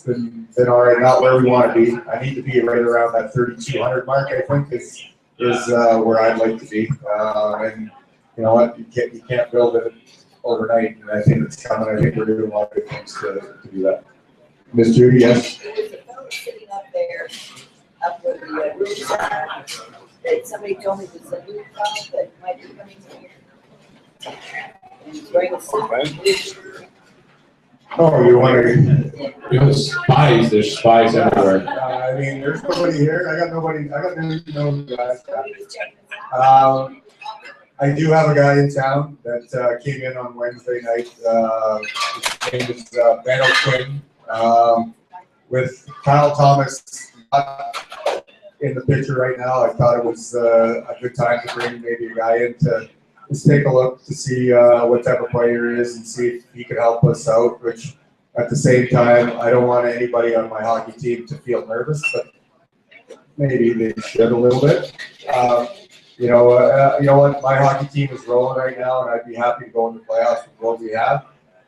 been all right. Not where we want to be. I need to be right around that 3,200 mark. I think is where I'd like to be. And you know what, you can't build it overnight, and I think it's coming. I think we're doing a lot of good things to do that. Miss Judy, yes. There was a fellow sitting up there, up where the roof that somebody told me was a new fellow that might be coming here. And he's wearing a suit. Oh, you want to? You know, spies. There's spies everywhere. I mean, there's nobody here. I got no guys. I do have a guy in town that came in on Wednesday night. His name is Ben O'Quinn. With Kyle Thomas not in the picture right now, I thought it was a good time to bring maybe a guy in to just take a look to see what type of player he is and see if he could help us out, which at the same time, I don't want anybody on my hockey team to feel nervous, but maybe they should a little bit. You know what? My hockey team is rolling right now, and I'd be happy to go in the playoffs with what we have.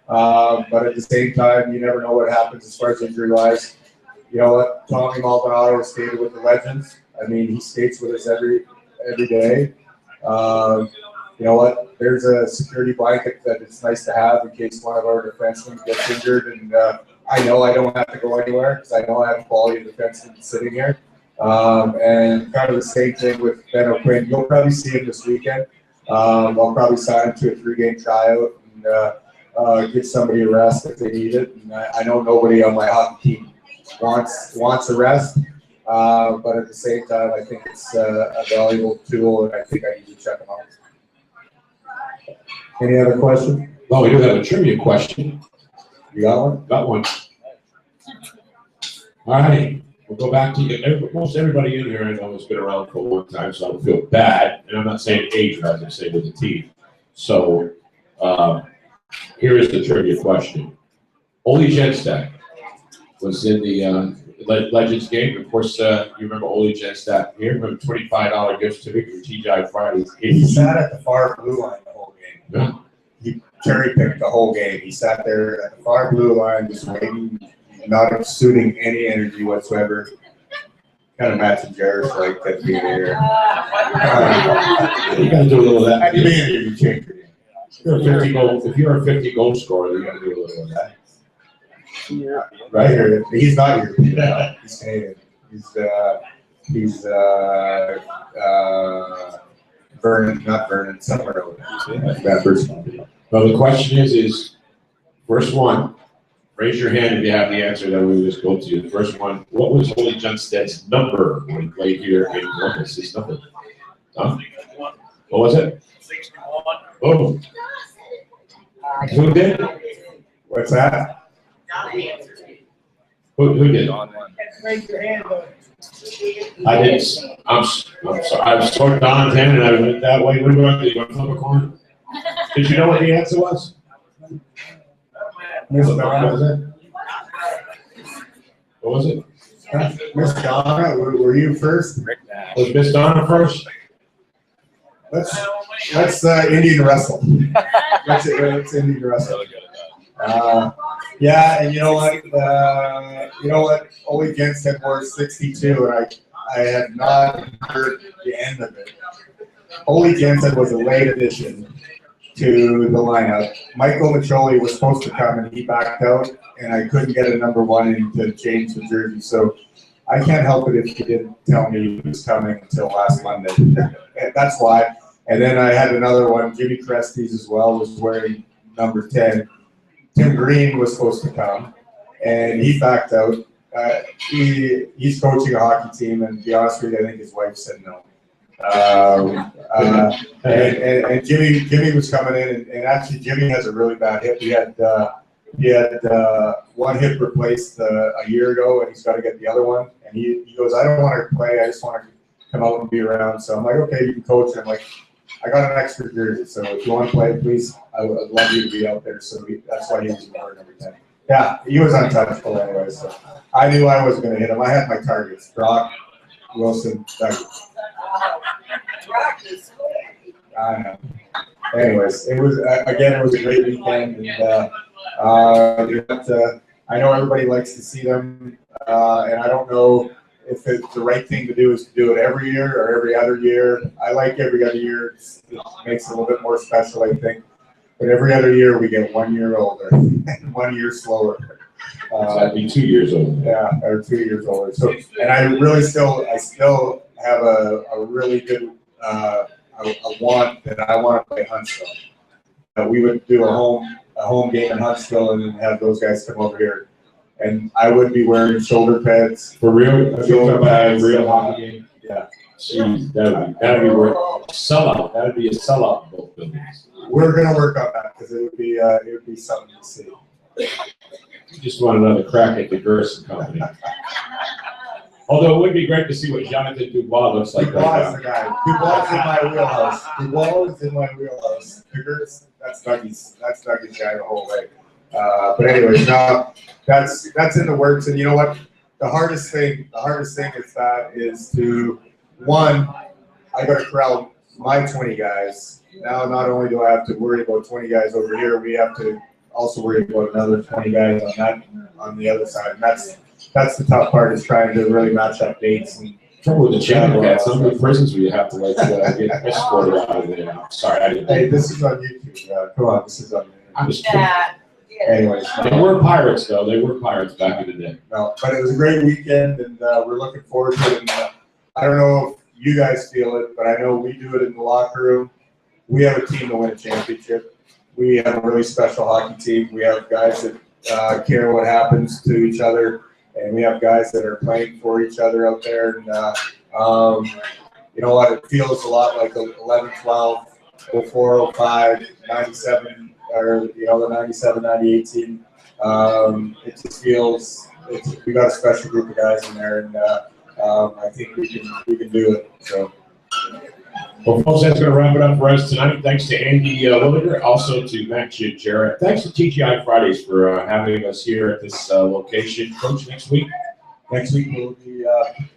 But at the same time, you never know what happens as far as injury-wise. You know what? Tommy Maldonado skated with the Legends. I mean, he skates with us every day. You know what? There's a security blanket that it's nice to have in case one of our defensemen gets injured. And I know I don't have to go anywhere because I know I have quality defensemen sitting here. And kind of the same thing with Ben O'Quinn. You'll probably see him this weekend. I'll probably sign him to a 3-game tryout and give somebody a rest if they need it. And I know nobody on my hockey team wants a rest. But at the same time, I think it's a valuable tool, and I think I need to check them out. Any other questions? Well, we do have a trivia question. You got one? Got one. All right. We'll go back to you. Most everybody in here I know has been around for a long time, so I don't feel bad. And I'm not saying age-wise, I'm saying with the team. So here is the trivia question. Ole Jenstad was in the Legends game. Of course, you remember Ole Jenstad here. Remember $25 gift certificate for TGI Fridays. He sat at the far blue line the whole game. Yeah. He cherry-picked the whole game. He sat there at the far blue line just waiting, not exuding any energy whatsoever. Kind of matching Jerry's like at the beginning here. You got to do a little of that. At the beginning, you change your game. If you're a 50 goal scorer, you got to do a little of that. Right here. He's not here. He's Canadian. He's Vernon, not Vernon, somewhere over there. That person. Well, the question is first one, raise your hand if you have the answer, then we'll just go to you. The first one, what was Ole Jenstad's number when he played here in Columbus? His number? Huh? What was it? 61. Oh. Who did? What's that? Who did? Raise your hand, though. I didn't. I'm sorry. I was so Don's hand and I went that way. What about you? You want to flip a coin? Did you know what the answer was? Miss What Donna. was it? What was it? Miss Donna, were you first? Was Miss Donna first? Let's Indian wrestle. Let's Indian wrestle. Yeah, and you know what? Ole Jenstad wore 62, and I have not heard the end of it. Ole Jenstad was a late addition to the lineup. Michael Macholi was supposed to come, and he backed out, and I couldn't get a number 1 in to change the jersey. So I can't help it if he didn't tell me he was coming until last Monday. And that's why. And then I had another one, Jimmy Cresties as well, was wearing number 10. Tim Green was supposed to come, and he backed out. He's coaching a hockey team, and to be honest with you, I think his wife said no. And Jimmy was coming in, and actually Jimmy has a really bad hip. He had one hip replaced a year ago, and he's got to get the other one. And he goes, I don't want to play. I just want to come out and be around. So I'm like, okay, you can coach. And I'm like, I got an extra jersey, so if you want to play, please, I would love you to be out there. So that's why he was wearing number 10. Yeah, he was untouchable anyway. So I knew I wasn't going to hit him. I had my targets: Brock, Wilson, Douglas. I know. Anyways, it was it was a great weekend, and I know everybody likes to see them, and I don't know if it's the right thing to do is to do it every year or every other year. I like every other year. It makes it a little bit more special, I think. But every other year we get 1 year older and 1 year slower. That'd be 2 years old. Yeah, or 2 years older. So, and I still have a really good a want that I want to play Huntsville. We would do a home game in Huntsville and then have those guys come over here. And I would be wearing shoulder pads. For real? Shoulder pads. Real hockey game? Yeah. Jeez, that'd be worth sellout. That'd be a sellout in both buildings. We're gonna work on that because it would be something to see. You just want another crack at the Gerson company. Although it would be great to see what Jonathan Dubois looks like. Dubois is the guy. Dubois is in my wheelhouse. Dubois is in my wheelhouse. That's Dougie's guy the whole way. But anyways, now that's in the works. And you know what? The hardest thing is to one, I got to corral my 20 guys. Now not only do I have to worry about 20 guys over here, we have to also worry about another 20 guys on the other side. And that's the tough part, is trying to really match up dates. And trouble with the channel cats, some of the prisons where you have to get escorted out of there. Sorry, I didn't. Hey, this is on YouTube. Come on, this is on YouTube. I'm just kidding. Anyways, They were pirates, though. They were pirates back in the day. no, but it was a great weekend, and we're looking forward to it. And, I don't know if you guys feel it, but I know we do it in the locker room. We have a team to win a championship. We have a really special hockey team. We have guys that care what happens to each other, and we have guys that are playing for each other out there. And you know what? It feels a lot like 11, 12, 04, 05, 97, or the 97, 98 team. It just feels we got a special group of guys in there, and I think we can do it. So. Well, folks, that's going to wrap it up for us tonight. Thanks to Andy Willigar, also to Matt Gingera. Thanks to TGI Fridays for having us here at this location. Coach, next week We'll be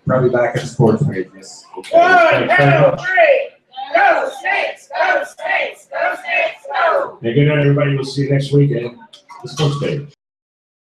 probably back at the sports page. Yes. Okay. 1, 2, 3. Go States! Go States! Go States! Go! Hey, good night, everybody. We'll see you next week at the sports page.